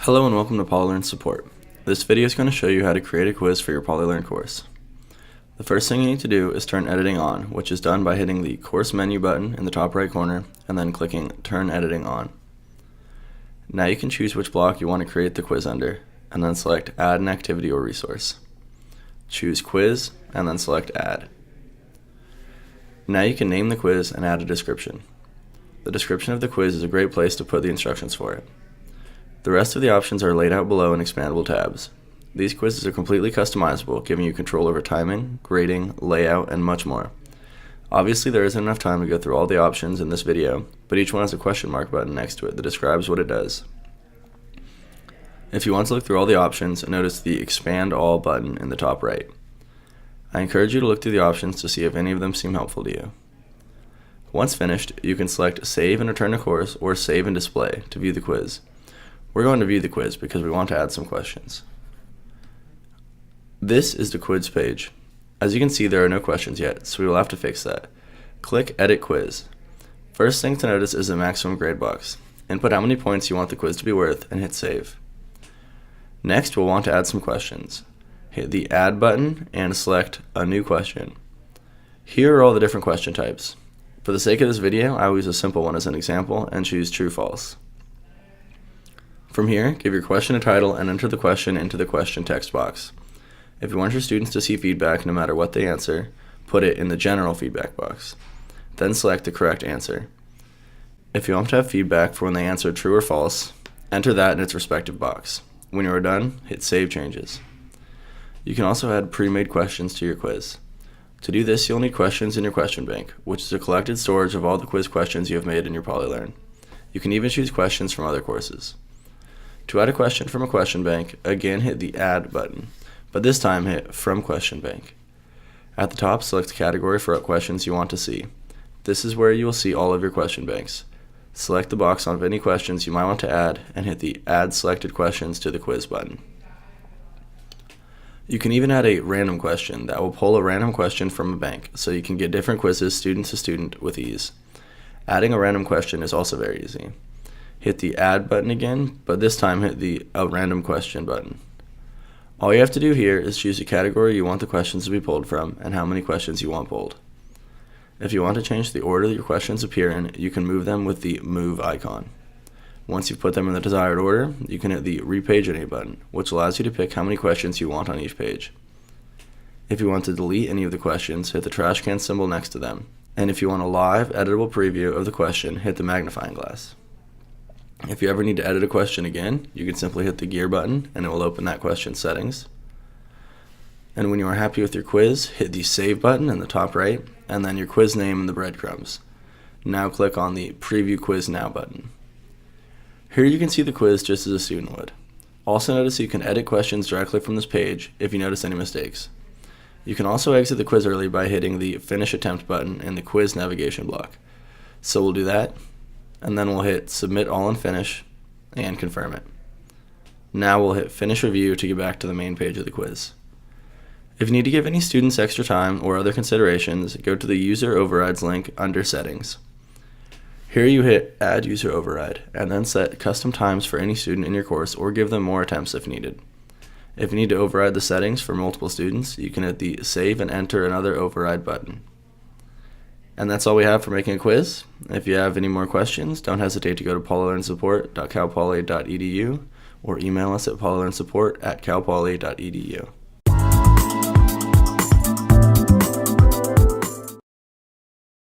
Hello and welcome to PolyLearn support. This video is going to show you how to create a quiz for your PolyLearn course. The first thing you need to do is turn editing on, which is done by hitting the course menu button in the top right corner and then clicking turn editing on. Now you can choose which block you want to create the quiz under and then select add an activity or resource. Choose quiz and then select add. Now you can name the quiz and add a description. The description of the quiz is a great place to put the instructions for it. The rest of the options are laid out below in expandable tabs. These quizzes are completely customizable, giving you control over timing, grading, layout, and much more. Obviously, there isn't enough time to go through all the options in this video, but each one has a question mark button next to it that describes what it does. If you want to look through all the options, notice the Expand All button in the top right. I encourage you to look through the options to see if any of them seem helpful to you. Once finished, you can select Save and Return to Course or Save and Display to view the quiz. We're going to view the quiz because we want to add some questions. This is the quiz page. As you can see, there are no questions yet, so we will have to fix that. Click Edit Quiz. First thing to notice is the maximum grade box. Input how many points you want the quiz to be worth and hit Save. Next, we'll want to add some questions. Hit the Add button and select a new question. Here are all the different question types. For the sake of this video, I will use a simple one as an example and choose True/False. From here, give your question a title and enter the question into the question text box. If you want your students to see feedback no matter what they answer, put it in the general feedback box. Then select the correct answer. If you want to have feedback for when they answer true or false, enter that in its respective box. When you are done, hit Save Changes. You can also add pre-made questions to your quiz. To do this, you'll need questions in your question bank, which is a collected storage of all the quiz questions you have made in your PolyLearn. You can even choose questions from other courses. To add a question from a question bank, again hit the Add button, but this time hit From Question Bank. At the top, select the category for what questions you want to see. This is where you will see all of your question banks. Select the box on any questions you might want to add and hit the Add Selected Questions to the Quiz button. You can even add a random question that will pull a random question from a bank, so you can get different quizzes student to student with ease. Adding a random question is also very easy. Hit the Add button again, but this time hit the Random Question button. All you have to do here is choose the category you want the questions to be pulled from and how many questions you want pulled. If you want to change the order that your questions appear in, you can move them with the Move icon. Once you've put them in the desired order, you can hit the Repaginate button, which allows you to pick how many questions you want on each page. If you want to delete any of the questions, hit the trash can symbol next to them. And if you want a live, editable preview of the question, hit the magnifying glass. If you ever need to edit a question again, you can simply hit the gear button and it will open that question's settings. And when you are happy with your quiz, hit the Save button in the top right and then your quiz name in the breadcrumbs. Now click on the Preview Quiz Now button. Here you can see the quiz just as a student would. Also notice you can edit questions directly from this page if you notice any mistakes. You can also exit the quiz early by hitting the Finish Attempt button in the quiz navigation block. So we'll do that. And then we'll hit Submit All and Finish and confirm it. Now we'll hit Finish Review to get back to the main page of the quiz. If you need to give any students extra time or other considerations, go to the User Overrides link under Settings. Here you hit Add User Override and then set custom times for any student in your course or give them more attempts if needed. If you need to override the settings for multiple students, you can hit the Save and Enter Another Override button. And that's all we have for making a quiz. If you have any more questions, don't hesitate to go to polylearnsupport.calpoly.edu or email us at polylearnsupport@calpoly.edu.